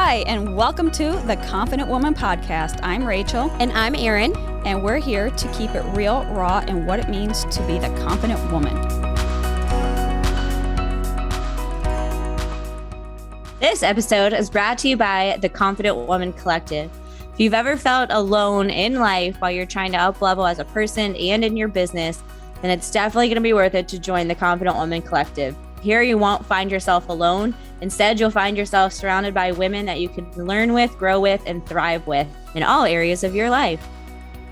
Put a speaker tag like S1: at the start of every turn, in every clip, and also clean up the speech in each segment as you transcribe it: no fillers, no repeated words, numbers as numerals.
S1: Hi, and welcome to the Confident Woman Podcast. I'm Rachel.
S2: And I'm Erin.
S1: And we're here to keep it real, raw, and what it means to be the confident woman.
S2: This episode is brought to you by the Confident Woman Collective. If you've ever felt alone in life while you're trying to up-level as a person and in your business, then it's definitely going to be worth it to join the Confident Woman Collective. Here you won't find yourself alone. Instead, you'll find yourself surrounded by women that you can learn with, grow with, and thrive with in all areas of your life.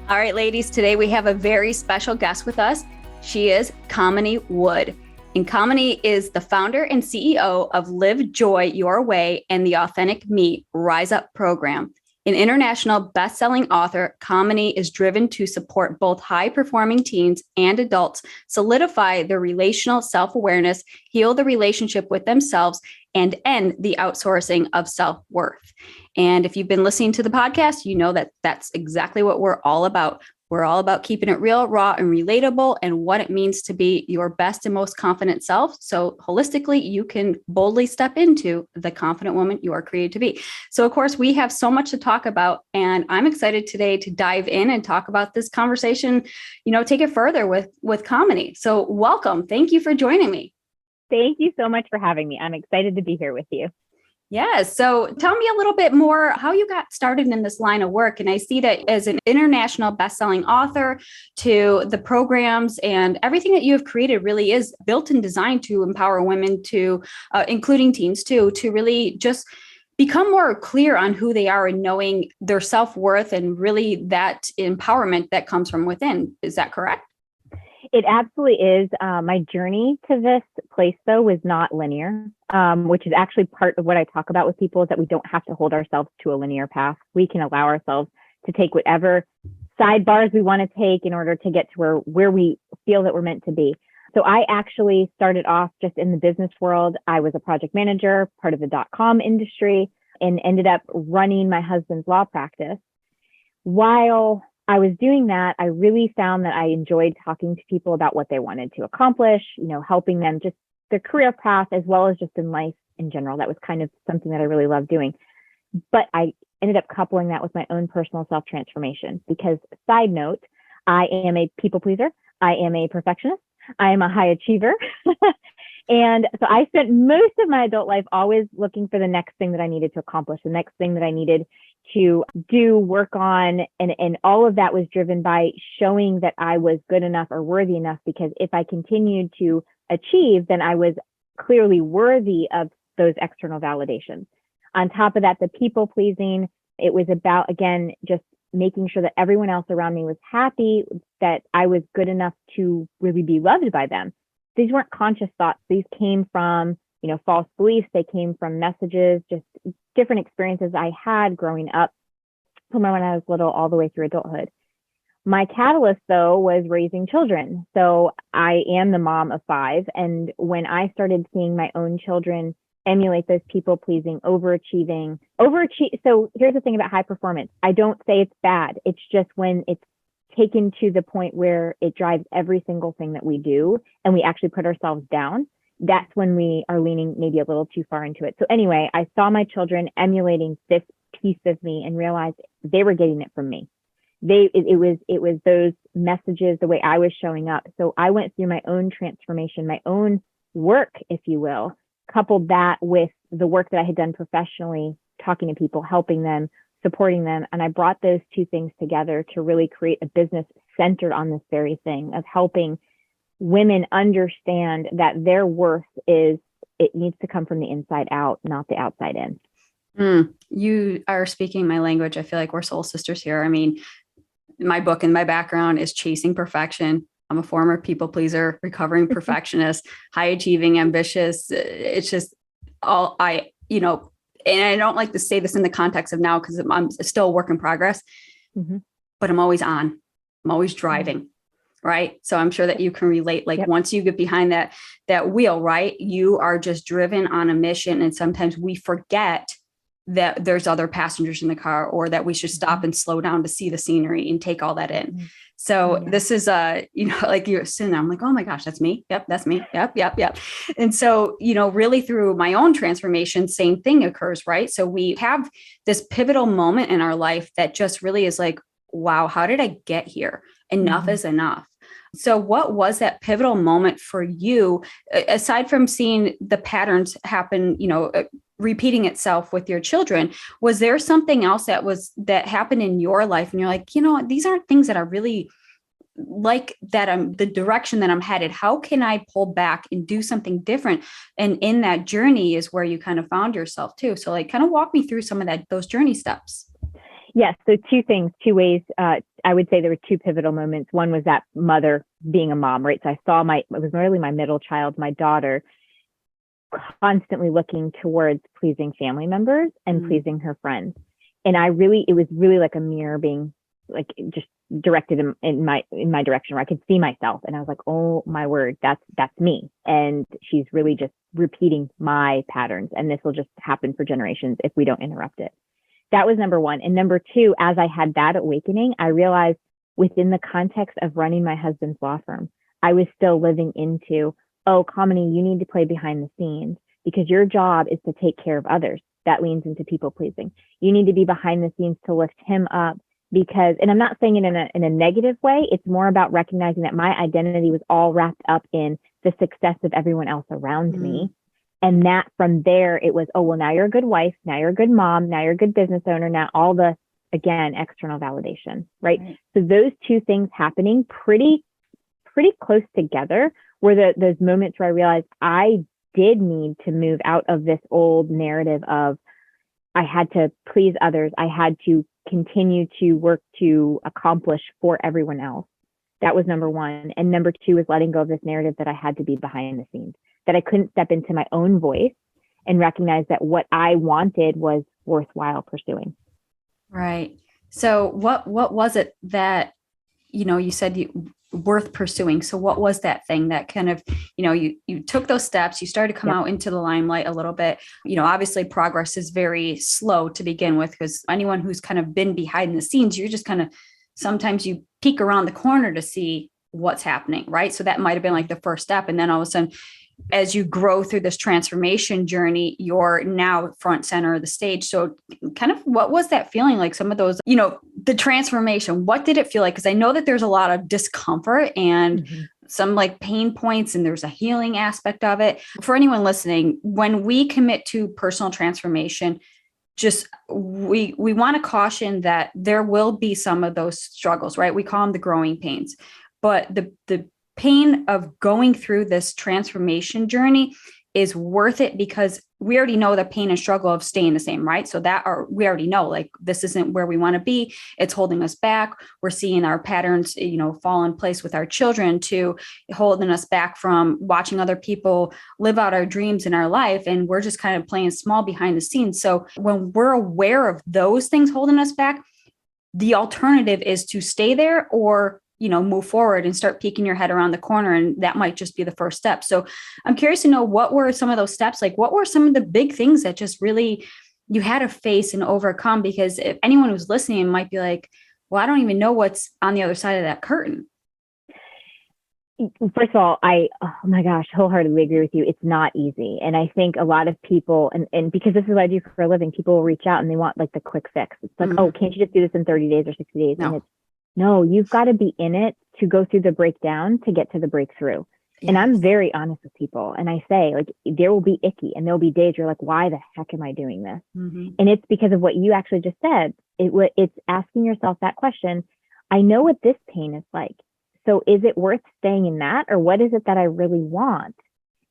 S1: All right, ladies, today we have a very special guest with us. She is Kamini Wood. And Kamini is the founder and CEO of Live Joy Your Way and the Authentic Me Rise Up program. An international best-selling author, Kamini is driven to support both high-performing teens and adults solidify their relational self-awareness, heal the relationship with themselves, and end the outsourcing of self-worth. And if you've been listening to the podcast, you know that that's exactly what we're all about. We're all about keeping it real, raw, and relatable, and what it means to be your best and most confident self. So holistically, you can boldly step into the confident woman you are created to be. So of course, we have so much to talk about, and I'm excited today to dive in and talk about this conversation, take it further with Kamini. So welcome. Thank you for joining me.
S3: Thank you so much for having me. I'm excited to be here with you.
S1: Yes. So tell me a little bit more how you got started in this line of work. And I see that as an international best-selling author to the programs and everything that you have created really is built and designed to empower women to, including teens too, to really just become more clear on who they are and knowing their self-worth and really that empowerment that comes from within. Is that correct?
S3: It absolutely is. My journey to this place, though, was not linear, which is actually part of what I talk about with people is that we don't have to hold ourselves to a linear path. We can allow ourselves to take whatever sidebars we want to take in order to get to where we feel that we're meant to be. So I actually started off just in the business world. I was a project manager, part of the .com industry, and ended up running my husband's law practice. While I was doing that, I really found that I enjoyed talking to people about what they wanted to accomplish, helping them just their career path as well as just in life in general. That was kind of something that I really loved doing. But I ended up coupling that with my own personal self-transformation because, side note, I am a people pleaser. I am a perfectionist. I am a high achiever. And so I spent most of my adult life always looking for the next thing that I needed to accomplish, the next thing that I needed to do, work on. And all of that was driven by showing that I was good enough or worthy enough, because if I continued to achieve, then I was clearly worthy of those external validations. On top of that, the people pleasing, it was about, again, just making sure that everyone else around me was happy, that I was good enough to really be loved by them. These weren't conscious thoughts. These came from, false beliefs. They came from messages, just different experiences I had growing up from when I was little all the way through adulthood. My catalyst, though, was raising children. So I am the mom of 5. And when I started seeing my own children emulate those people-pleasing, overachieving. So here's the thing about high performance. I don't say it's bad. It's just when it's taken to the point where it drives every single thing that we do and we actually put ourselves down, that's when we are leaning maybe a little too far into it. So anyway, I saw my children emulating this piece of me and realized they were getting it from me. It was those messages, the way I was showing up. So I went through my own transformation, my own work, if you will, coupled that with the work that I had done professionally, talking to people, helping them, supporting them. And I brought those two things together to really create a business centered on this very thing of helping women understand that their worth it needs to come from the inside out, not the outside in.
S1: You are speaking my language. I feel like we're soul sisters here. I mean, my book and my background is chasing perfection. I'm a former people pleaser, recovering perfectionist, high achieving, ambitious. It's just all and I don't like to say this in the context of now because I'm still a work in progress, but I'm always on. I'm always driving, right? So I'm sure that you can relate. Like once you get behind that wheel, right, you are just driven on a mission. And sometimes we forget that there's other passengers in the car, or that we should stop and slow down to see the scenery and take all that in. So this is, like you're sitting there, I'm like, oh my gosh, that's me. Yep. That's me. Yep. And so, really through my own transformation, same thing occurs, right? So we have this pivotal moment in our life that just really is like, wow, how did I get here? Enough is enough. So what was that pivotal moment for you, aside from seeing the patterns happen, repeating itself with your children? Was there something else that happened in your life and you're like, these aren't things that are really like that I'm the direction that I'm headed? How can I pull back and do something different? And in that journey is where you kind of found yourself too. So like kind of walk me through some of those journey steps.
S3: Yes. So two ways. I would say there were two pivotal moments. One was that mother being a mom, right? So I saw it was really my middle child, my daughter, constantly looking towards pleasing family members and pleasing her friends. And it was really like a mirror being like just directed in my direction, where I could see myself. And I was like, oh my word, that's me. And she's really just repeating my patterns. And this will just happen for generations if we don't interrupt it. That was number one. And number two, as I had that awakening, I realized within the context of running my husband's law firm, I was still living into, oh, Kamini, you need to play behind the scenes because your job is to take care of others. That leans into people pleasing. You need to be behind the scenes to lift him up because, and I'm not saying it in a negative way. It's more about recognizing that my identity was all wrapped up in the success of everyone else around me. And that from there, it was, oh, well, now you're a good wife. Now you're a good mom. Now you're a good business owner. Now all the, again, external validation, right? So those two things happening pretty close together were those moments where I realized I did need to move out of this old narrative of I had to please others. I had to continue to work to accomplish for everyone else. That was number one. And number two was letting go of this narrative that I had to be behind the scenes, that I couldn't step into my own voice and recognize that what I wanted was worthwhile pursuing.
S1: Right. So what was it that, you said worth pursuing? So what was that thing that kind of, you took those steps, you started to come out into the limelight a little bit. Obviously progress is very slow to begin with, because anyone who's kind of been behind the scenes, you're just kind of, sometimes you peek around the corner to see what's happening, right? So that might've been like the first step. And then all of a sudden, as you grow through this transformation journey, you're now front center of the stage. So kind of what was that feeling like? Some of those, the transformation, what did it feel like? Because I know that there's a lot of discomfort and some like pain points, and there's a healing aspect of it. For anyone listening, when we commit to personal transformation, just we want to caution that there will be some of those struggles, right? We call them the growing pains, but the pain of going through this transformation journey is worth it, because we already know the pain and struggle of staying the same, right? So we already know, like, this isn't where we want to be. It's holding us back. We're seeing our patterns, fall in place with our children, to holding us back from watching other people live out our dreams in our life. And we're just kind of playing small behind the scenes. So when we're aware of those things holding us back, the alternative is to stay there or move forward and start peeking your head around the corner. And that might just be the first step. So I'm curious to know, what were some of those steps? Like, what were some of the big things that just really you had to face and overcome? Because if anyone who's listening might be like, well, I don't even know what's on the other side of that curtain.
S3: First of all, oh my gosh, wholeheartedly agree with you. It's not easy. And I think a lot of people, and because this is what I do for a living, people will reach out and they want like the quick fix. It's like, oh, can't you just do this in 30 days or 60 days?
S1: No.
S3: And no, you've got to be in it to go through the breakdown to get to the breakthrough. Yes. And I'm very honest with people. And I say, like, there will be icky and there'll be days you're like, why the heck am I doing this? And it's because of what you actually just said. It's asking yourself that question. I know what this pain is like. So is it worth staying in that? Or what is it that I really want?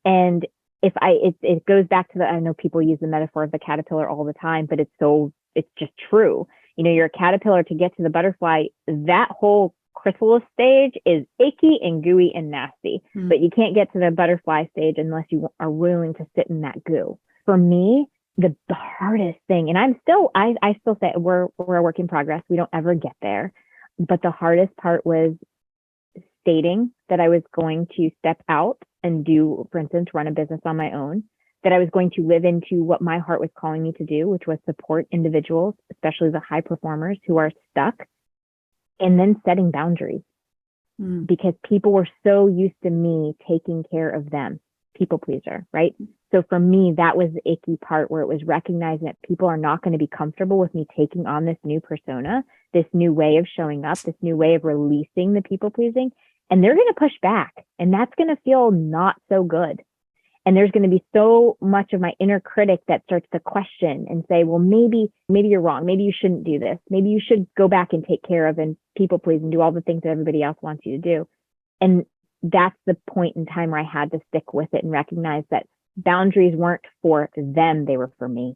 S3: And it goes back to I know people use the metaphor of the caterpillar all the time, but it's just true. You're a caterpillar to get to the butterfly. That whole chrysalis stage is icky and gooey and nasty, but you can't get to the butterfly stage unless you are willing to sit in that goo. For me, the hardest thing, and I still say we're a work in progress. We don't ever get there, but the hardest part was stating that I was going to step out and do, for instance, run a business on my own. that I was going to live into what my heart was calling me to do, which was support individuals, especially the high performers who are stuck, and then setting boundaries. Because people were so used to me taking care of them, people pleaser, right? So for me, that was the icky part, where it was recognizing that people are not going to be comfortable with me taking on this new persona, this new way of showing up, this new way of releasing the people pleasing, and they're going to push back, and that's going to feel not so good. And there's going to be so much of my inner critic that starts to question and say, well, maybe you're wrong. Maybe you shouldn't do this. Maybe you should go back and take care of and people please and do all the things that everybody else wants you to do. And that's the point in time where I had to stick with it and recognize that boundaries weren't for them. They were for me.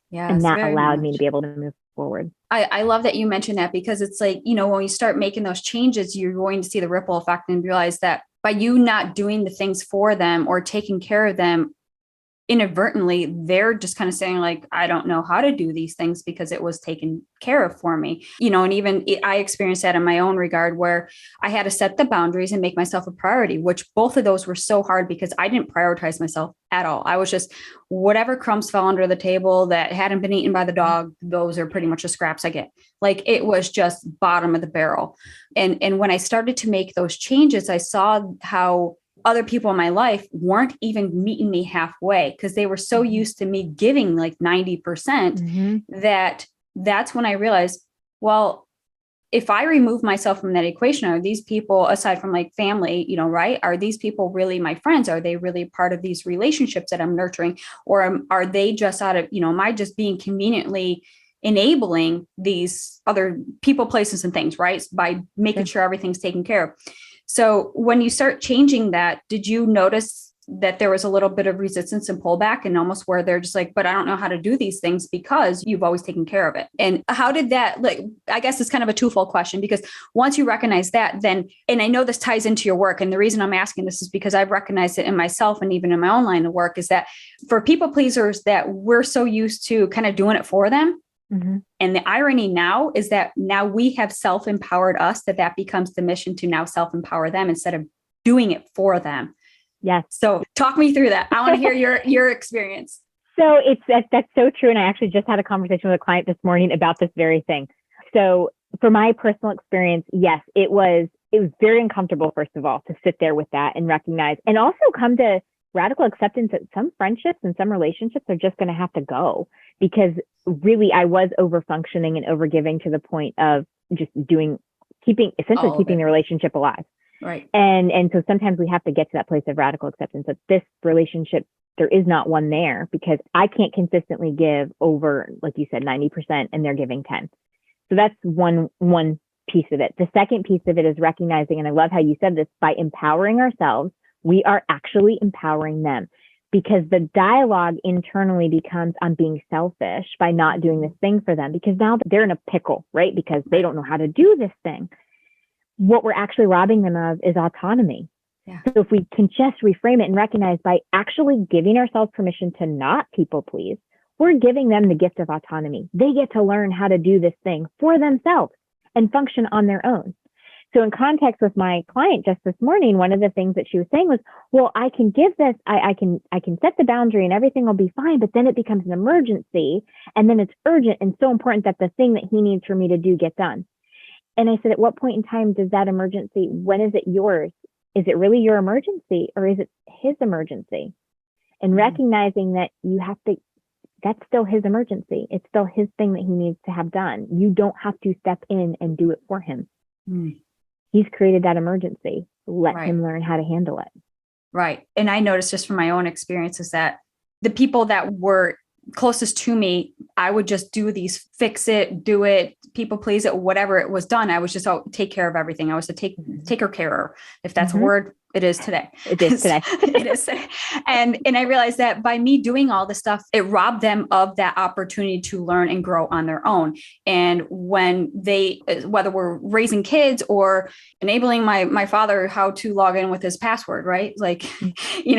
S1: Yeah.
S3: And that allowed me to be able to move forward.
S1: I love that you mentioned that, because it's like, when you start making those changes, you're going to see the ripple effect and realize that by you not doing the things for them or taking care of them, inadvertently, they're just kind of saying like, I don't know how to do these things because it was taken care of for me, and even I experienced that in my own regard, where I had to set the boundaries and make myself a priority, which both of those were so hard because I didn't prioritize myself at all. I was just, whatever crumbs fell under the table that hadn't been eaten by the dog, those are pretty much the scraps I get. Like, it was just bottom of the barrel. And when I started to make those changes, I saw how other people in my life weren't even meeting me halfway, because they were so used to me giving like 90% that's when I realized, well, if I remove myself from that equation, are these people, aside from like family, right? Are these people really my friends? Are they really part of these relationships that I'm nurturing? Or are they just out of, am I just being conveniently enabling these other people, places, and things, right? By making sure everything's taken care of. So when you start changing that, did you notice that there was a little bit of resistance and pullback, and almost where they're just like, but I don't know how to do these things because you've always taken care of it? And how did that, I guess it's kind of a twofold question, because once you recognize that, then, and I know this ties into your work. And the reason I'm asking this is because I've recognized it in myself and even in my own line of work, is that for people pleasers, that we're so used to kind of doing it for them. And the irony now is that now we have self-empowered us, that becomes the mission to now self-empower them instead of doing it for them.
S3: Yes.
S1: So talk me through that. I want to hear your experience.
S3: So that's so true. And I actually just had a conversation with a client this morning about this very thing. So for my personal experience, yes, it was very uncomfortable, first of all, to sit there with that and recognize, and also come to radical acceptance that some friendships and some relationships are just going to have to go, because really I was over functioning and over giving to the point of just keeping the relationship alive.
S1: Right.
S3: And so sometimes we have to get to that place of radical acceptance that this relationship, there is not one there, because I can't consistently give over, like you said, 90% and they're giving 10. So that's one piece of it. The second piece of it is recognizing, and I love how you said this, by empowering ourselves, we are actually empowering them, because the dialogue internally becomes, I'm being selfish by not doing this thing for them, because now they're in a pickle, right? Because they don't know how to do this thing. What we're actually robbing them of is autonomy.
S1: Yeah.
S3: So if we can just reframe it and recognize, by actually giving ourselves permission to not people please, we're giving them the gift of autonomy. They get to learn how to do this thing for themselves and function on their own. So in context with my client just this morning, one of the things that she was saying was, well, I can give this, I can set the boundary and everything will be fine, but then it becomes an emergency, and then it's urgent and so important that the thing that he needs for me to do get done. And I said, at what point in time does that emergency, when is it yours? Is it really your emergency, or is it his emergency? And recognizing that that's still his emergency. It's still his thing that he needs to have done. You don't have to step in and do it for him. He's created that emergency. Let him learn how to handle it.
S1: Right. And I noticed just from my own experiences that the people that were closest to me, I would just do these, fix it, do it, people please it, whatever it was done. I was just take care of everything. I was a taker carer, if that's a word. It is today.
S3: It is today.
S1: It is today. And I realized that by me doing all this stuff, it robbed them of that opportunity to learn and grow on their own. And when they, whether we're raising kids or enabling my father how to log in with his password, right? Like,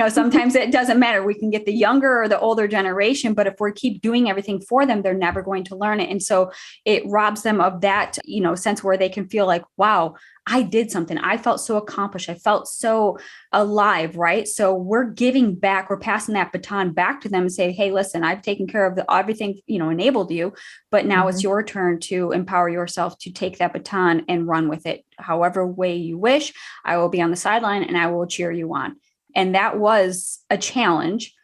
S1: sometimes it doesn't matter. We can get the younger or the older generation, but if we keep doing everything for them, they're never going to learn it. And so it robs them of that, sense where they can feel like, wow, I did something. I felt so accomplished. I felt so alive, right? So we're giving back, we're passing that baton back to them and say, hey, listen, I've taken care of everything, enabled you, but now it's your turn to empower yourself to take that baton and run with it. However way you wish, I will be on the sideline and I will cheer you on. And that was a challenge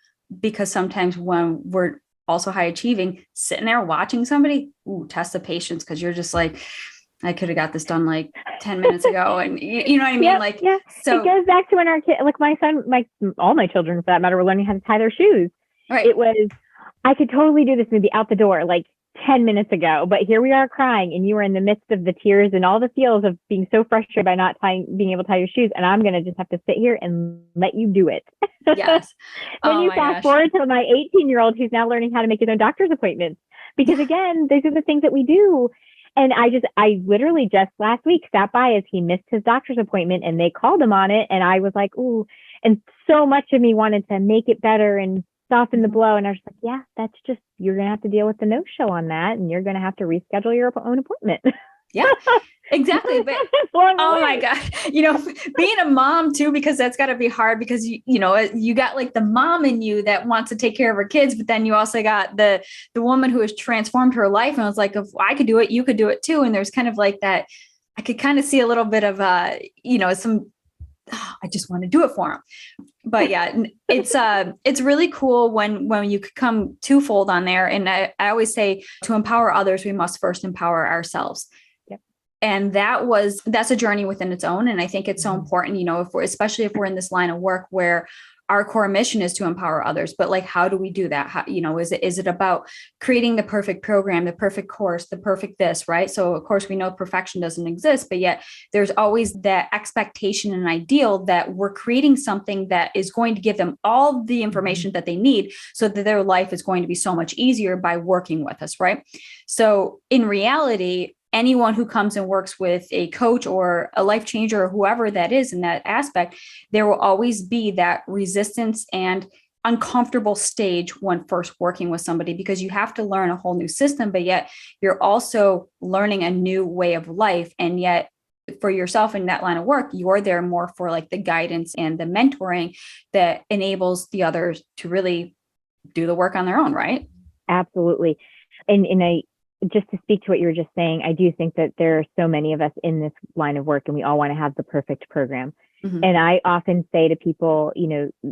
S1: because sometimes when we're also high achieving, sitting there watching somebody, test the patience, because you're just like, I could have got this done like 10 minutes ago. And you know what I mean?
S3: So it goes back to when our kid, like my son, all my children for that matter, were learning how to tie their shoes.
S1: Right.
S3: It was, I could totally do this maybe out the door like 10 minutes ago, but here we are crying and you were in the midst of the tears and all the feels of being so frustrated by not being able to tie your shoes. And I'm going to just have to sit here and let you do it.
S1: Yes.
S3: Then you fast forward to my 18-year-old who's now learning how to make his own doctor's appointments, because again, these are the things that we do. And I literally just last week sat by as he missed his doctor's appointment and they called him on it. And I was like, ooh, and so much of me wanted to make it better and soften the blow. And I was like, yeah, that's just, you're going to have to deal with the no-show on that. And you're going to have to reschedule your own appointment.
S1: Yeah, exactly. But oh my God, being a mom too, because that's got to be hard because you got like the mom in you that wants to take care of her kids, but then you also got the woman who has transformed her life. And I was like, if I could do it, you could do it too. And there's kind of like that, I could kind of see a little bit of I just want to do it for them. But yeah, it's really cool when you could come twofold on there. And I always say, to empower others, we must first empower ourselves. And that's a journey within its own. And I think it's so important, especially if we're in this line of work where our core mission is to empower others, but like, how do we do that? How, is it about creating the perfect program, the perfect course, the perfect this, right? So of course we know perfection doesn't exist, but yet there's always that expectation and ideal that we're creating something that is going to give them all the information that they need so that their life is going to be so much easier by working with us, right? So in reality, anyone who comes and works with a coach or a life changer or whoever that is in that aspect, there will always be that resistance and uncomfortable stage when first working with somebody, because you have to learn a whole new system, but yet you're also learning a new way of life. And yet for yourself in that line of work, you're there more for like the guidance and the mentoring that enables the others to really do the work on their own, right?
S3: Absolutely. And just to speak to what you were just saying, I do think that there are so many of us in this line of work and we all want to have the perfect program. And I often say to people,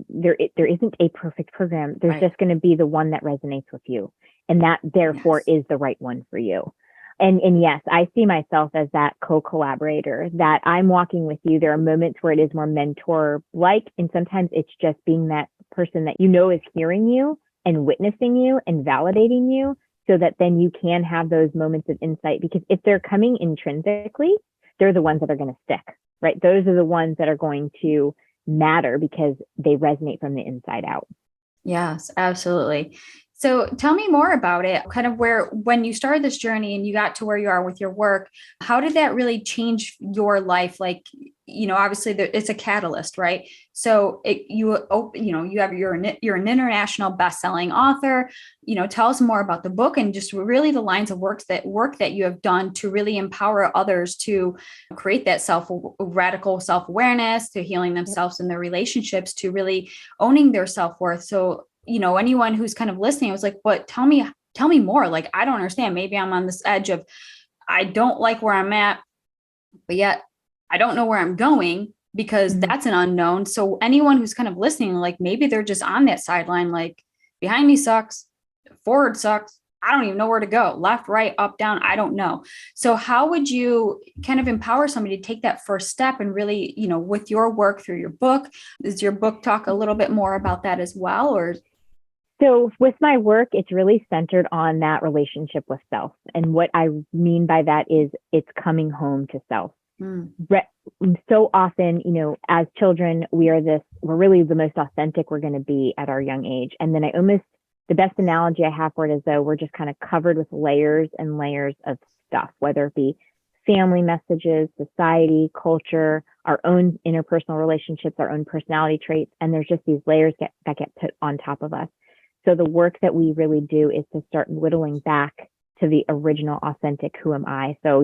S3: there isn't a perfect program. There's just going to be the one that resonates with you. And that therefore is the right one for you. And yes, I see myself as that co-collaborator, that I'm walking with you. There are moments where it is more mentor-like, and sometimes it's just being that person that is hearing you and witnessing you and validating you, so that then you can have those moments of insight. Because if they're coming intrinsically, they're the ones that are going to stick, right? Those are the ones that are going to matter because they resonate from the inside out.
S1: Yes, absolutely. So tell me more about it, kind of when you started this journey and you got to where you are with your work, how did that really change your life? Like, obviously it's a catalyst, right? So you're an international best-selling author. Tell us more about the book and just really the lines of work that you have done to really empower others to create that radical self-awareness, to healing themselves in their relationships, to really owning their self-worth. So anyone who's kind of listening, I was like, what, tell me more. Like, I don't understand. Maybe I'm on this edge of, I don't like where I'm at, but yet I don't know where I'm going, because that's an unknown. So anyone who's kind of listening, like maybe they're just on that sideline, like behind me sucks, forward sucks. I don't even know where to go. Left, right, up, down. I don't know. So how would you kind of empower somebody to take that first step and really, with your work through your book? Does your book talk a little bit more about that as well? Or
S3: so with my work, it's really centered on that relationship with self. And what I mean by that is it's coming home to self. So often, as children, we're really the most authentic we're going to be at our young age. And then the best analogy I have for it is though we're just kind of covered with layers and layers of stuff, whether it be family messages, society, culture, our own interpersonal relationships, our own personality traits. And there's just these layers that get put on top of us. So the work that we really do is to start whittling back to the original authentic, who am I? So,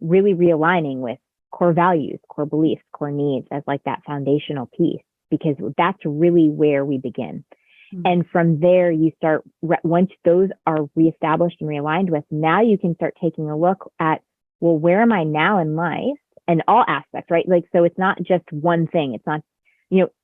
S3: really realigning with core values, core beliefs, core needs as like that foundational piece, because that's really where we begin. And from there, you start, once those are reestablished and realigned with, now you can start taking a look at, well, where am I now in life and all aspects, right? Like, so it's not just one thing. It's not,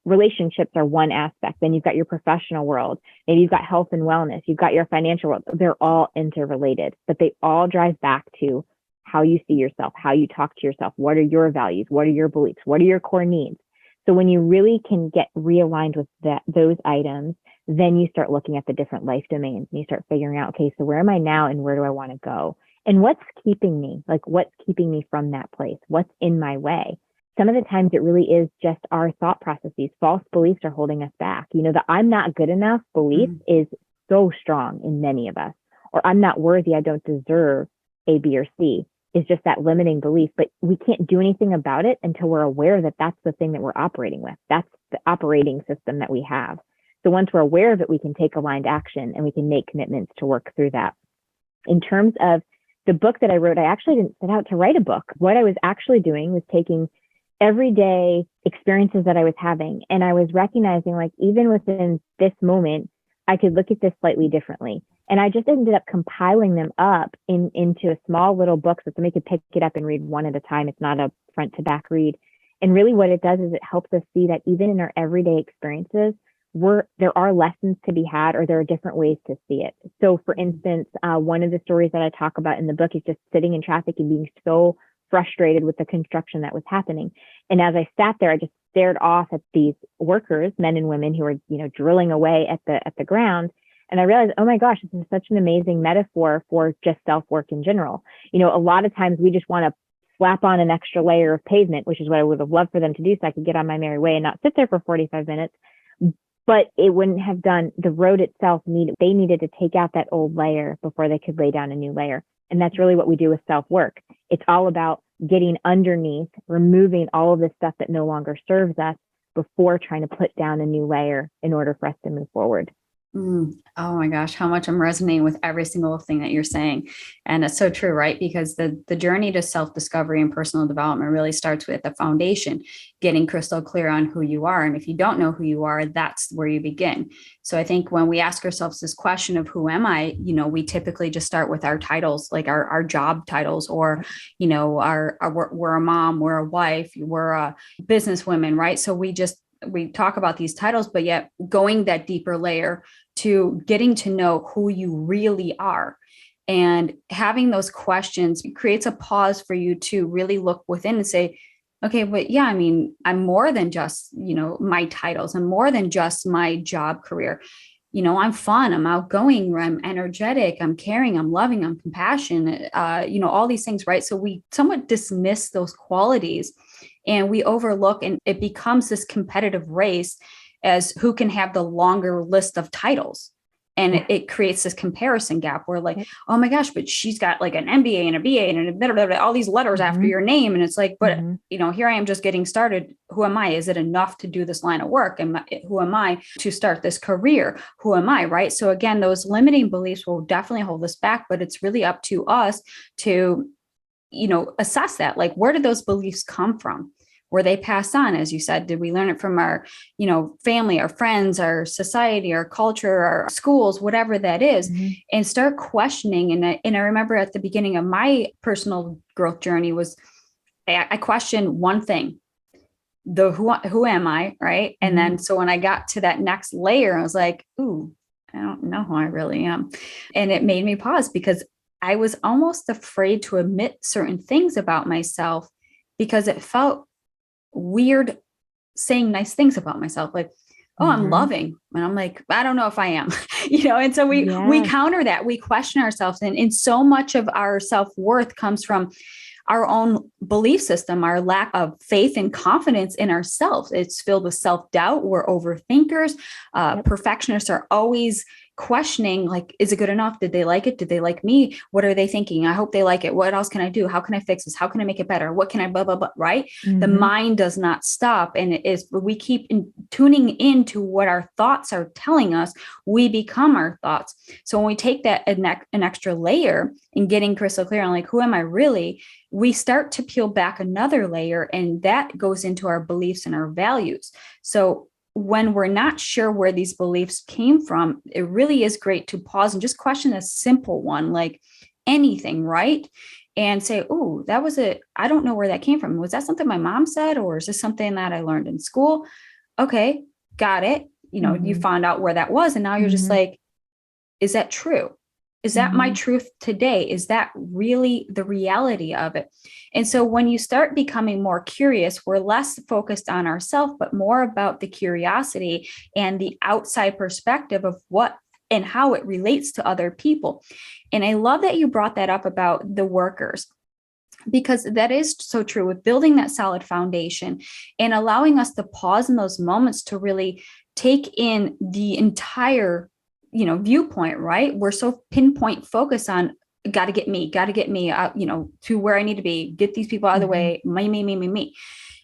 S3: relationships are one aspect. Then you've got your professional world. Maybe you've got health and wellness. You've got your financial world. They're all interrelated, but they all drive back to how you see yourself, how you talk to yourself. What are your values? What are your beliefs? What are your core needs? So when you really can get realigned with those items, then you start looking at the different life domains and you start figuring out, okay, so where am I now and where do I want to go? And what's keeping me? Like, what's keeping me from that place? What's in my way? Some of the times it really is just our thought processes. False beliefs are holding us back. The I'm not good enough belief is so strong in many of us. Or I'm not worthy, I don't deserve A, B, or C is just that limiting belief. But we can't do anything about it until we're aware that that's the thing that we're operating with. That's the operating system that we have. So once we're aware of it, we can take aligned action and we can make commitments to work through that. In terms of the book that I wrote, I actually didn't set out to write a book. What I was actually doing was taking everyday experiences that I was having, and I was recognizing, like, even within this moment, I could look at this slightly differently. And I just ended up compiling them up into a small little book so somebody could pick it up and read one at a time. It's not a front to back read. And really what it does is it helps us see that even in our everyday experiences, there are lessons to be had, or there are different ways to see it. So for instance, one of the stories that I talk about in the book is just sitting in traffic and being so frustrated with the construction that was happening. And as I sat there, I just stared off at these workers, men and women who were, drilling away at the ground. And I realized, oh my gosh, this is such an amazing metaphor for just self-work in general. A lot of times we just want to slap on an extra layer of pavement, which is what I would have loved for them to do so I could get on my merry way and not sit there for 45 minutes. But it wouldn't have done, the road itself they needed to take out that old layer before they could lay down a new layer. And that's really what we do with self-work. It's all about getting underneath, removing all of this stuff that no longer serves us before trying to put down a new layer in order for us to move forward.
S1: Oh my gosh, how much I'm resonating with every single thing that you're saying. And it's so true, right? Because the journey to self-discovery and personal development really starts with the foundation, getting crystal clear on who you are. And if you don't know who you are, that's where you begin. So I think when we ask ourselves this question of who am I, we typically just start with our titles, like our job titles, or, we're a mom, we're a wife, we're a businesswoman, right? So we talk about these titles, but yet going that deeper layer to getting to know who you really are and having those questions creates a pause for you to really look within and say, okay, but yeah, I'm more than just, my titles. I'm more than just my job career. I'm fun, I'm outgoing, I'm energetic, I'm caring, I'm loving, I'm compassionate, all these things, right? So we somewhat dismiss those qualities and we overlook, and it becomes this competitive race as who can have the longer list of titles. And it creates this comparison gap where like, oh my gosh, but she's got like an MBA and a BA and all these letters after your name. And it's like, but here I am just getting started. Who am I? Is it enough to do this line of work? And who am I to start this career? Who am I? Right. So again, those limiting beliefs will definitely hold us back, but it's really up to us to, assess that. Like, where did those beliefs come from? Were they passed on? As you said, did we learn it from our, family, our friends, our society, our culture, our schools, whatever that is, and start questioning. And I remember at the beginning of my personal growth journey was I questioned one thing, who am I? Right. And then, so when I got to that next layer, I was like, ooh, I don't know who I really am. And it made me pause because I was almost afraid to admit certain things about myself because it felt weird saying nice things about myself, like, oh, I'm loving. And I'm like, I don't know if I am, and so we counter that, we question ourselves. And so much of our self-worth comes from our own belief system, our lack of faith and confidence in ourselves. It's filled with self-doubt. We're overthinkers. Perfectionists are always questioning, like, is it good enough? Did they like it? Did they like me? What are they thinking? I hope they like it. What else can I do? How can I fix this? How can I make it better? What can I blah, blah, blah, right? The mind does not stop. And it is, we keep tuning into what our thoughts are telling us, we become our thoughts. So when we take that an extra layer and getting crystal clear on like, who am I really? We start to peel back another layer, and that goes into our beliefs and our values. So when we're not sure where these beliefs came from, it really is great to pause and just question a simple one, like anything, right? And say, oh, that was I don't know where that came from. Was that something my mom said, or is this something that I learned in school? Okay, got it. You found out where that was. And now you're just like, is that true? Is that my truth today? Is that really the reality of it? And so when you start becoming more curious, we're less focused on ourselves, but more about the curiosity and the outside perspective of what and how it relates to other people. And I love that you brought that up about the workers, because that is so true with building that solid foundation and allowing us to pause in those moments to really take in the entire viewpoint, right? We're so pinpoint focused on got to get me out, to where I need to be, get these people out of the way, me.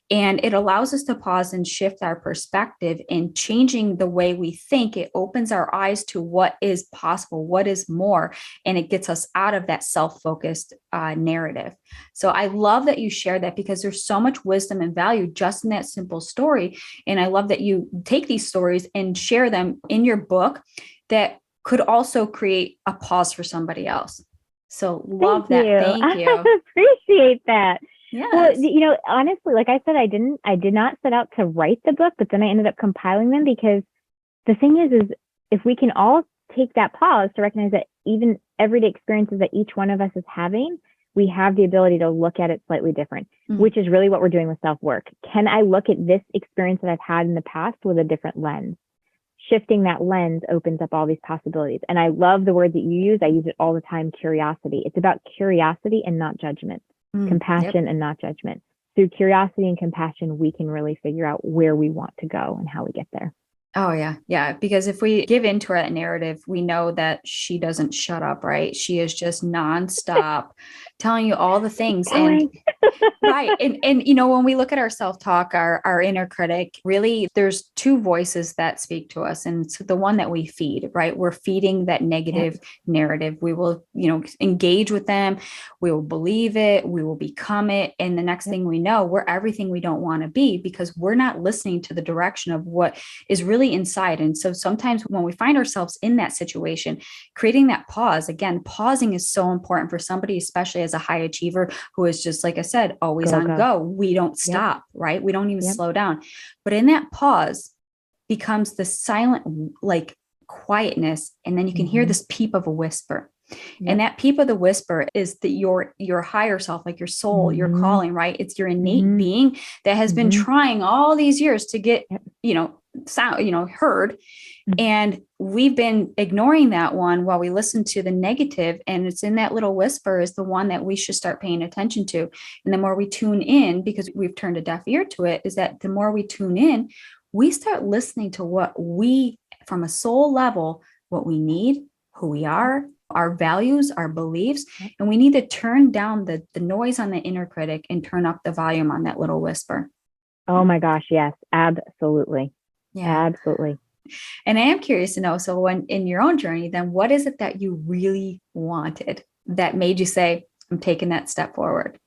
S1: And it allows us to pause and shift our perspective, and changing the way we think. It opens our eyes to what is possible, what is more, and it gets us out of that self-focused narrative. So I love that you shared that, because there's so much wisdom and value just in that simple story. And I love that you take these stories and share them in your book that could also create a pause for somebody else. So love that. Thank you.
S3: I appreciate that.
S1: Yes.
S3: Well, honestly, like I said, I did not set out to write the book, but then I ended up compiling them, because the thing is if we can all take that pause to recognize that even everyday experiences that each one of us is having, we have the ability to look at it slightly different, which is really what we're doing with self-work. Can I look at this experience that I've had in the past with a different lens? Shifting that lens opens up all these possibilities. And I love the word that you use. I use it all the time, curiosity. It's about curiosity and not judgment, compassion and not judgment. Through curiosity and compassion, we can really figure out where we want to go and how we get there.
S1: Oh, yeah. Yeah. Because if we give into that narrative, we know that she doesn't shut up, right? She is just nonstop telling you all the things. And right. And, when we look at our self-talk, our inner critic, really, there's two voices that speak to us. And it's the one that we feed, right? We're feeding that negative narrative. We will, engage with them. We will believe it. We will become it. And the next thing we know, we're everything we don't want to be, because we're not listening to the direction of what is really inside. And so sometimes when we find ourselves in that situation, creating that pause, again, pausing is so important for somebody, especially as a high achiever who is just, like I said, always go. We don't stop, right? We don't even slow down. But in that pause becomes the silent, like, quietness. And then you can hear this peep of a whisper. And that peep of the whisper is that your higher self, like your soul, your calling, right? It's your innate being that has been trying all these years to get, sound, heard. And we've been ignoring that one while we listen to the negative. And it's in that little whisper is the one that we should start paying attention to. And the more we tune in, because we've turned a deaf ear to it, is that the more we tune in, we start listening to what we, from a soul level, what we need, who we are, our values, our beliefs. And we need to turn down the noise on the inner critic and turn up the volume on that little whisper.
S3: Oh my gosh. Yes, absolutely.
S1: Yeah,
S3: absolutely.
S1: And I am curious to know, so when in your own journey, then what is it that you really wanted that made you say, I'm taking that step forward?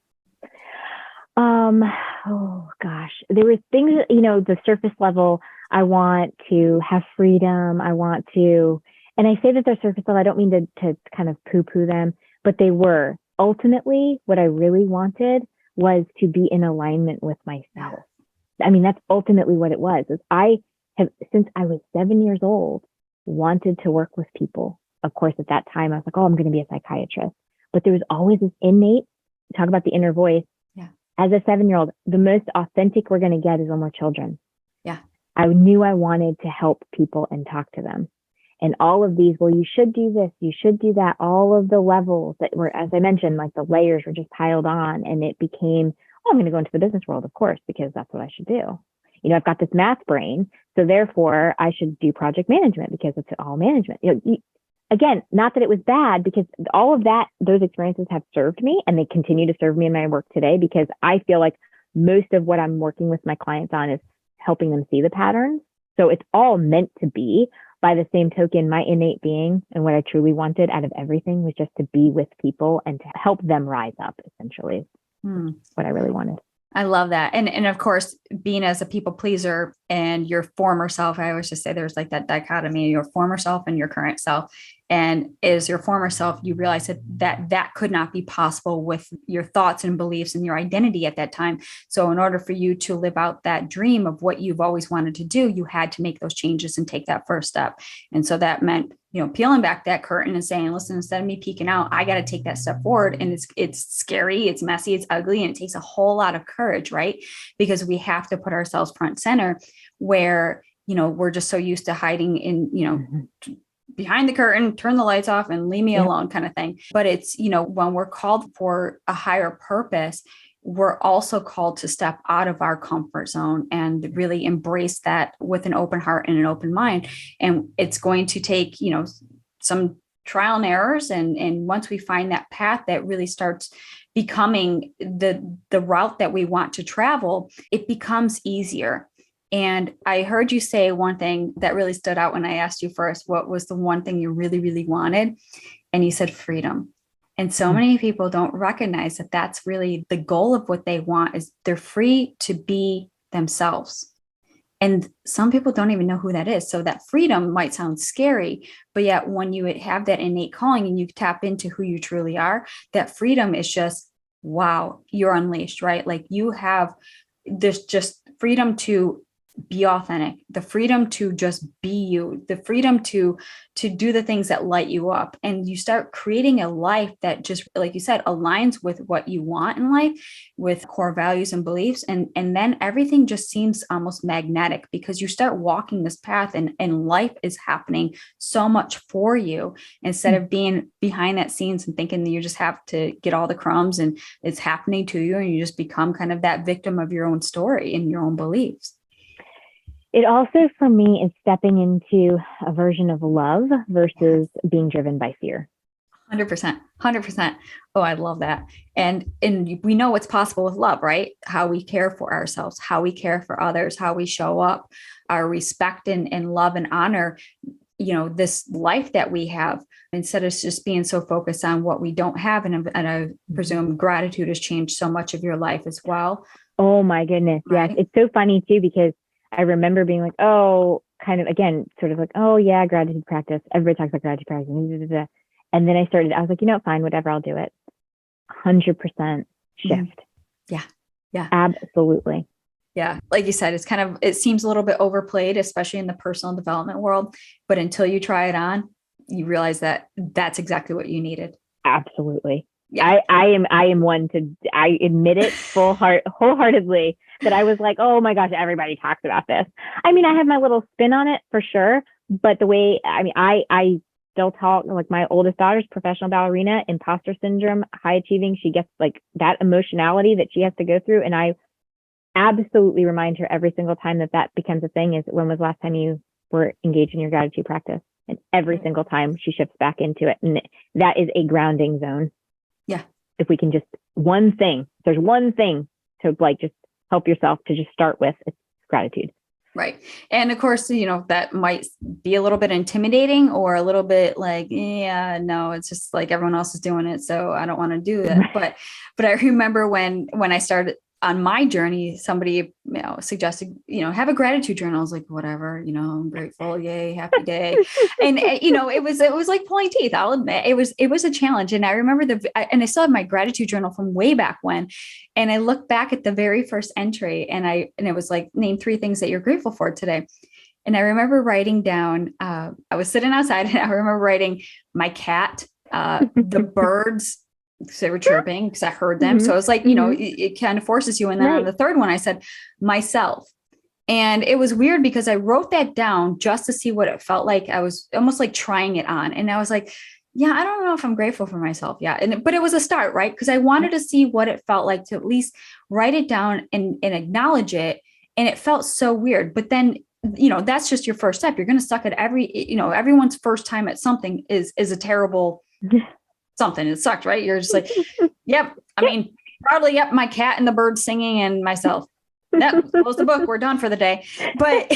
S3: Oh gosh, there were things, the surface level. I want to have freedom. I want to, and I say that they're surface level, I don't mean to kind of poo-poo them, but they were. Ultimately, what I really wanted was to be in alignment with myself. I mean, that's ultimately what it was. I have, since I was 7 years old, wanted to work with people. Of course, at that time, I was like, oh, I'm going to be a psychiatrist. But there was always this innate, talk about the inner voice. Yeah. As a 7-year-old, the most authentic we're going to get is when we're children. Yeah. I knew I wanted to help people and talk to them. And all of these, well, you should do this, you should do that. All of the levels that were, as I mentioned, like the layers were just piled on, and it became, oh, I'm going to go into the business world, of course, because that's what I should do. I've got this math brain, so therefore I should do project management because it's all management. Again, not that it was bad, because all of those experiences have served me, and they continue to serve me in my work today, because I feel like most of what I'm working with my clients on is helping them see the patterns. So it's all meant to be. By the same token, my innate being and what I truly wanted out of everything was just to be with people and to help them rise up, essentially. What I really wanted.
S1: I love that. And of course, being as a people pleaser and your former self, I always just say there's like that dichotomy, your former self and your current self. And as your former self, you realize that could not be possible with your thoughts and beliefs and your identity at that time. So in order for you to live out that dream of what you've always wanted to do, you had to make those changes and take that first step. And so that meant, peeling back that curtain and saying, listen, instead of me peeking out, I got to take that step forward. And it's scary, it's messy, it's ugly, and it takes a whole lot of courage, right? Because we have to put ourselves front center, where, we're just so used to hiding in, behind the curtain, turn the lights off and leave me alone kind of thing. But it's, when we're called for a higher purpose, we're also called to step out of our comfort zone and really embrace that with an open heart and an open mind. And it's going to take, some trial and errors. And once we find that path that really starts becoming the route that we want to travel, it becomes easier. And I heard you say one thing that really stood out when I asked you first, what was the one thing you really, really wanted? And you said freedom. And so many people don't recognize that that's really the goal of what they want, is they're free to be themselves. And some people don't even know who that is. So that freedom might sound scary, but yet when you have that innate calling and you tap into who you truly are, that freedom is just, wow, you're unleashed, right? Like there's just freedom to be authentic, the freedom to just be you, the freedom to do the things that light you up. And you start creating a life that just, like you said, aligns with what you want in life, with core values and beliefs. And then everything just seems almost magnetic, because you start walking this path and life is happening so much for you, instead of being behind that scenes and thinking that you just have to get all the crumbs and it's happening to you. And you just become kind of that victim of your own story and your own beliefs.
S3: It also, for me, is stepping into a version of love versus being driven by fear.
S1: 100%. Oh, I love that. And we know what's possible with love, right? How we care for ourselves, how we care for others, how we show up, our respect and love and honor, this life that we have, instead of just being so focused on what we don't have. And I presume gratitude has changed so much of your life as well.
S3: Oh my goodness. Right? Yes. It's so funny too, because I remember being like, kind of, again, sort of like, yeah, gratitude practice. Everybody talks about gratitude practice. And then I was like, fine, whatever, I'll do it. 100% shift.
S1: Yeah.
S3: Absolutely.
S1: Yeah. Like you said, it seems a little bit overplayed, especially in the personal development world. But until you try it on, you realize that that's exactly what you needed.
S3: Absolutely.
S1: Yeah.
S3: I am one I admit it wholeheartedly, that I was like, oh my gosh, everybody talks about this. I mean, I have my little spin on it for sure, but the way, I still talk, like my oldest daughter's professional ballerina, imposter syndrome, high achieving. She gets like that emotionality that she has to go through. And I absolutely remind her every single time that becomes a thing, is, when was the last time you were engaged in your gratitude practice? And every single time she shifts back into it. And that is a grounding zone.
S1: Yeah.
S3: If we can just, there's one thing to like just help yourself to just start with, it's gratitude.
S1: Right. And of course, that might be a little bit intimidating, or a little bit like, no, it's just like everyone else is doing it, so I don't want to do it. Right. But I remember when I started on my journey, somebody, suggested, have a gratitude journal. I was like, whatever, I'm grateful. Yay. Happy day. And it was like pulling teeth. I'll admit it was a challenge. And I remember and I still have my gratitude journal from way back when. And I look back at the very first entry, and it was like, name 3 things that you're grateful for today. And I remember writing down, I was sitting outside, and I remember writing my cat, the birds, because they were chirping, because I heard them. So it was like, it kind of forces you. And then on the third one, I said myself. And it was weird, because I wrote that down just to see what it felt like. I was almost like trying it on. And I was like, I don't know if I'm grateful for myself. Yeah. But it was a start, right? Because I wanted to see what it felt like to at least write it down and acknowledge it. And it felt so weird. But then, that's just your first step. You're going to suck at everyone's first time at something is a terrible something. It sucked, right? You're just like, yep. I mean, probably, yep, my cat and the bird singing and myself. Yep, close the book. We're done for the day. But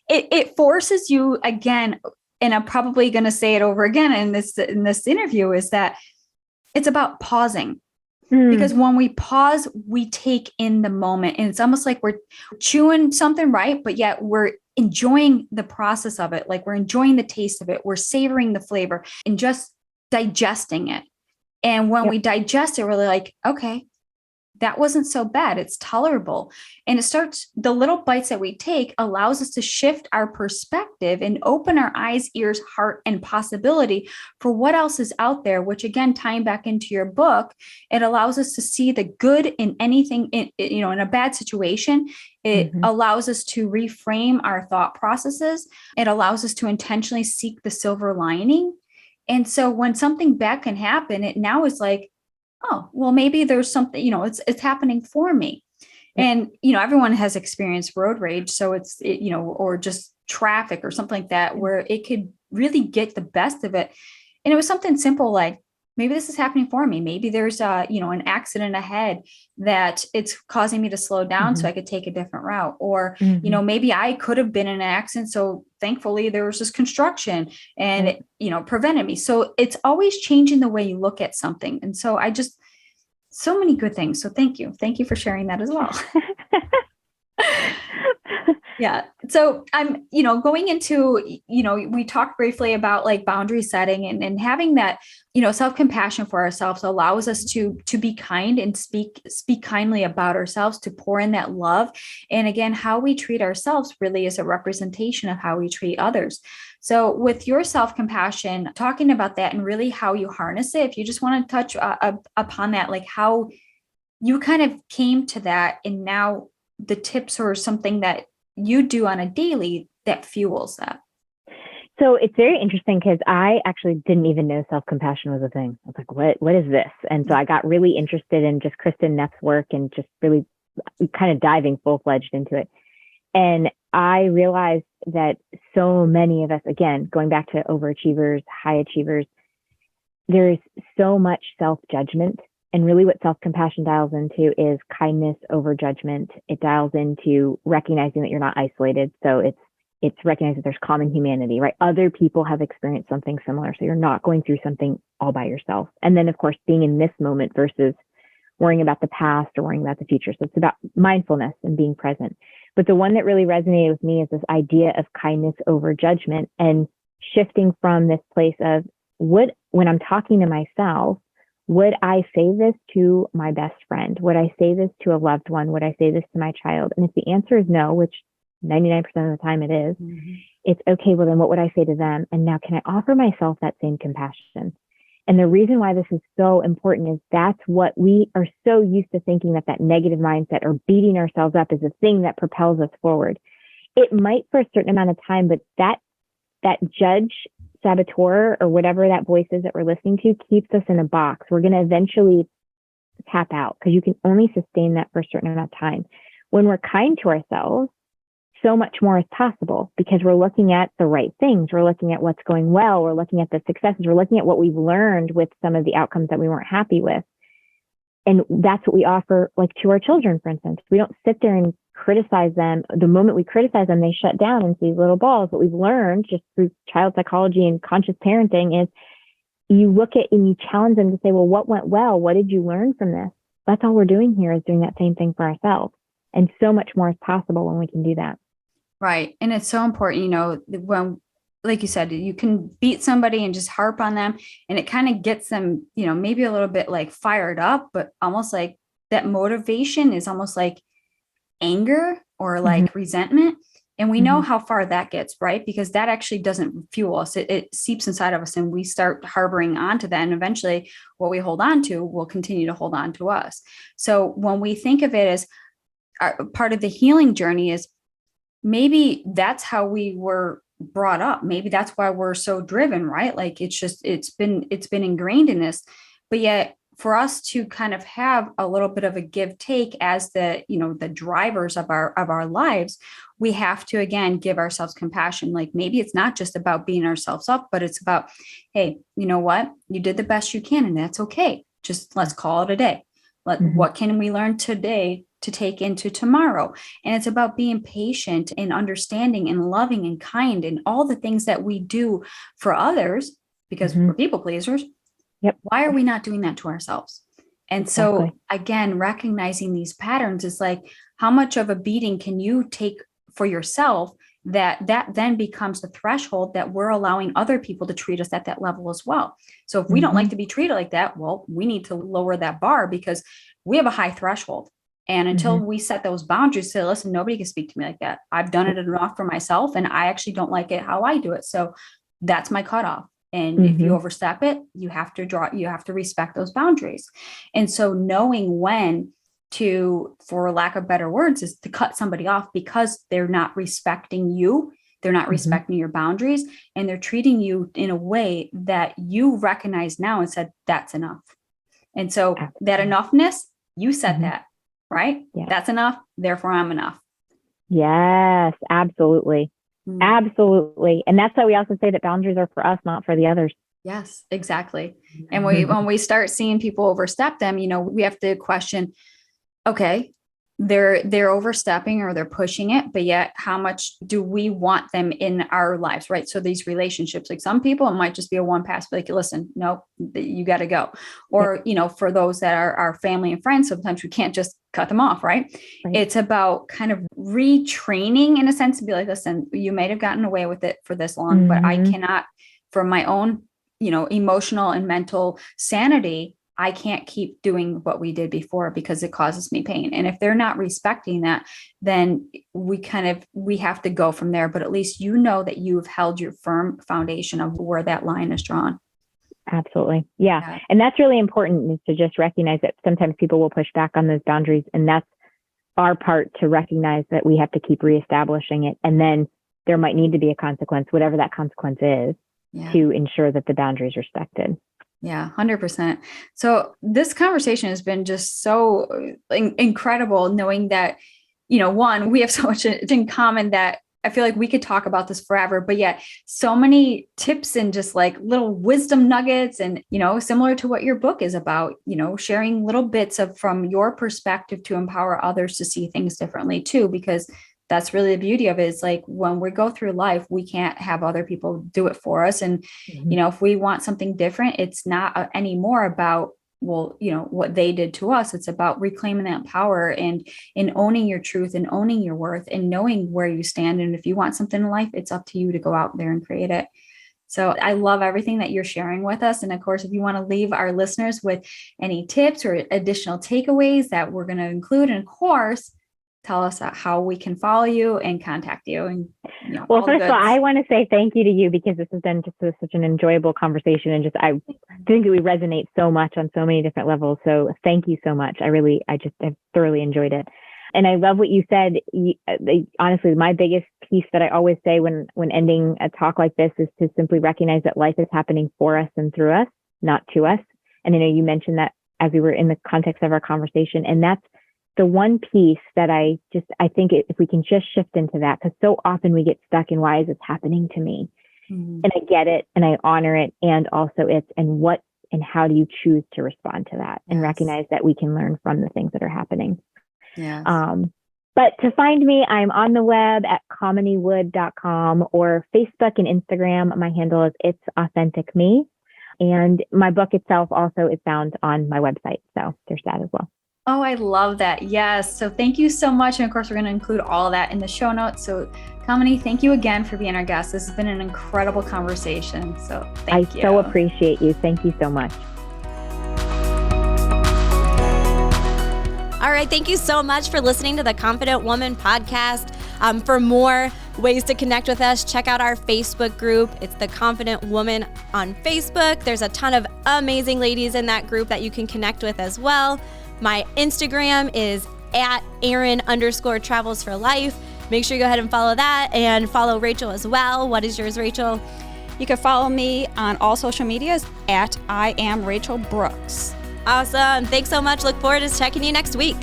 S1: it forces you again, and I'm probably going to say it over again in this interview, is that it's about pausing. Because when we pause, we take in the moment, and it's almost like we're chewing something, right? But yet we're enjoying the process of it. Like we're enjoying the taste of it. We're savoring the flavor and just digesting it. And when we digest it, we're like, okay, that wasn't so bad. It's tolerable. And the little bites that we take allows us to shift our perspective and open our eyes, ears, heart, and possibility for what else is out there, which again, tying back into your book, it allows us to see the good in anything, in a bad situation. It allows us to reframe our thought processes. It allows us to intentionally seek the silver lining. And so when something bad can happen, it now is like, oh, well, maybe there's something, it's happening for me. And, everyone has experienced road rage. So it's, or just traffic or something like that, where it could really get the best of it. And it was something simple like, maybe this is happening for me. Maybe there's an accident ahead that it's causing me to slow down so I could take a different route. Or, maybe I could have been in an accident. So thankfully there was just construction and it, prevented me. So it's always changing the way you look at something. And so so many good things. So thank you. Thank you for sharing that as well. Yeah. So I'm, going into, we talked briefly about like boundary setting and having that, self-compassion for ourselves allows us to be kind and speak kindly about ourselves, to pour in that love. And again, how we treat ourselves really is a representation of how we treat others. So with your self-compassion, talking about that and really how you harness it, if you just want to touch upon that, like how you kind of came to that and now the tips or something that you do on a daily that fuels that.
S3: So it's very interesting because I actually didn't even know self-compassion was a thing. I was like, what is this? And so I got really interested in just Kristen Neff's work and just really kind of diving full-fledged into it. And I realized that so many of us, again, going back to overachievers, high achievers, there's so much self-judgment. And really what self-compassion dials into is kindness over judgment. It dials into recognizing that you're not isolated. So it's recognizing that there's common humanity, right? Other people have experienced something similar. So you're not going through something all by yourself. And then of course, being in this moment versus worrying about the past or worrying about the future. So it's about mindfulness and being present. But the one that really resonated with me is this idea of kindness over judgment and shifting from this place of when I'm talking to myself, would I say this to my best friend? Would I say this to a loved one? Would I say this to my child? And if the answer is no, which 99% of the time it is, it's okay. Well, then what would I say to them? And now can I offer myself that same compassion? And the reason why this is so important is that's what we are so used to thinking, that negative mindset or beating ourselves up is the thing that propels us forward. It might for a certain amount of time, but that judge, saboteur, or whatever that voice is that we're listening to keeps us in a box. We're going to eventually tap out because you can only sustain that for a certain amount of time. When we're kind to ourselves, so much more is possible because we're looking at the right things. We're looking at what's going well. We're looking at the successes. We're looking at what we've learned with some of the outcomes that we weren't happy with. And that's what we offer, like to our children, for instance. We don't sit there and criticize them. The moment we criticize them, they shut down into these little balls. What we've learned just through child psychology and conscious parenting is you look at and you challenge them to say, well, what went well? What did you learn from this? That's all we're doing here, is doing that same thing for ourselves. And so much more is possible when we can do that.
S1: Right. And it's so important, when, like you said, you can beat somebody and just harp on them and it kind of gets them, maybe a little bit like fired up, but almost like that motivation is almost like anger or like resentment. And we know how far that gets, right? Because that actually doesn't fuel us. It seeps inside of us and we start harboring onto that. And eventually what we hold on to will continue to hold on to us. So when we think of it as part of the healing journey, is maybe that's how we were brought up. Maybe that's why we're so driven, right? Like it's been ingrained in us, but yet for us to kind of have a little bit of a give take as the, the drivers of our lives, we have to, again, give ourselves compassion. Like maybe it's not just about beating ourselves up, but it's about, hey, you know what? You did the best you can, and that's okay. Just let's call it a day. What can we learn today to take into tomorrow? And it's about being patient and understanding and loving and kind and all the things that we do for others, because we're people pleasers.
S3: Yep.
S1: Why are we not doing that to ourselves? And so again, recognizing these patterns is like, how much of a beating can you take for yourself that then becomes the threshold that we're allowing other people to treat us at that level as well. So if we don't like to be treated like that, well, we need to lower that bar because we have a high threshold. And until we set those boundaries, say, listen, nobody can speak to me like that. I've done it enough for myself, and I actually don't like it how I do it. So that's my cutoff. And if you overstep it, you have to respect those boundaries. And so knowing when to, for lack of better words, is to cut somebody off because they're not respecting you. They're not respecting your boundaries, and they're treating you in a way that you recognize now and said, that's enough. And so that enoughness, you said that, right? Yeah. That's enough. Therefore, I'm enough.
S3: Yes, absolutely. Absolutely. And that's why we also say that boundaries are for us, not for the others.
S1: Yes, exactly. And when we start seeing people overstep them, we have to question, okay, they're overstepping or they're pushing it, but yet how much do we want them in our lives, right? So these relationships, like some people, it might just be a one pass, like, listen, no, you got to go. Or, for those that are our family and friends, sometimes we can't just cut them off, right? It's about kind of retraining in a sense to be like, listen, you might have gotten away with it for this long, but I cannot, for my own, emotional and mental sanity, I can't keep doing what we did before because it causes me pain. And if they're not respecting that, then we have to go from there. But at least that you've held your firm foundation of where that line is drawn.
S3: Absolutely. Yeah. And that's really important, is to just recognize that sometimes people will push back on those boundaries. And that's our part to recognize that we have to keep reestablishing it. And then there might need to be a consequence, whatever that consequence is, to ensure that the boundary is respected.
S1: Yeah, 100%. So this conversation has been just so incredible, knowing that, one, we have so much in common that I feel like we could talk about this forever, but yet so many tips and just like little wisdom nuggets and, similar to what your book is about, sharing little bits from your perspective to empower others to see things differently too, because that's really the beauty of it. Is like when we go through life, we can't have other people do it for us. And, if we want something different, it's not anymore about, what they did to us. It's about reclaiming that power and owning your truth and owning your worth and knowing where you stand. And if you want something in life, it's up to you to go out there and create it. So I love everything that you're sharing with us. And of course, if you want to leave our listeners with any tips or additional takeaways that we're going to include, and of course, tell us how we can follow you and contact you. And
S3: well, first of all, I want to say thank you to you, because this has been just such an enjoyable conversation, and I think that we resonate so much on so many different levels. So thank you so much. I just have thoroughly enjoyed it. And I love what you said. Honestly, my biggest piece that I always say when ending a talk like this is to simply recognize that life is happening for us and through us, not to us. And I know you mentioned that as we were in the context of our conversation, and that's the one piece that I think if we can just shift into that, because so often we get stuck in, why is this happening to me? And I get it, and I honor it, and also and how do you choose to respond to that, and recognize that we can learn from the things that are happening.
S1: Yes.
S3: But to find me, I'm on the web at kaminiwood.com or Facebook and Instagram. My handle is It's Authentic Me. And my book itself also is found on my website. So there's that as well.
S1: Oh, I love that. Yes. So thank you so much. And of course, we're going to include all of that in the show notes. So Kamini, thank you again for being our guest. This has been an incredible conversation. So thank you.
S3: I so appreciate you. Thank you so much.
S2: All right. Thank you so much for listening to the Confident Woman podcast. For more ways to connect with us, check out our Facebook group. It's the Confident Woman on Facebook. There's a ton of amazing ladies in that group that you can connect with as well. My Instagram is at Aaron_Travels for Life. Make sure you go ahead and follow that, and follow Rachel as well. What is yours, Rachel?
S1: You can follow me on all social medias at I am Rachel Brooks.
S2: Awesome. Thanks so much. Look forward to checking you next week.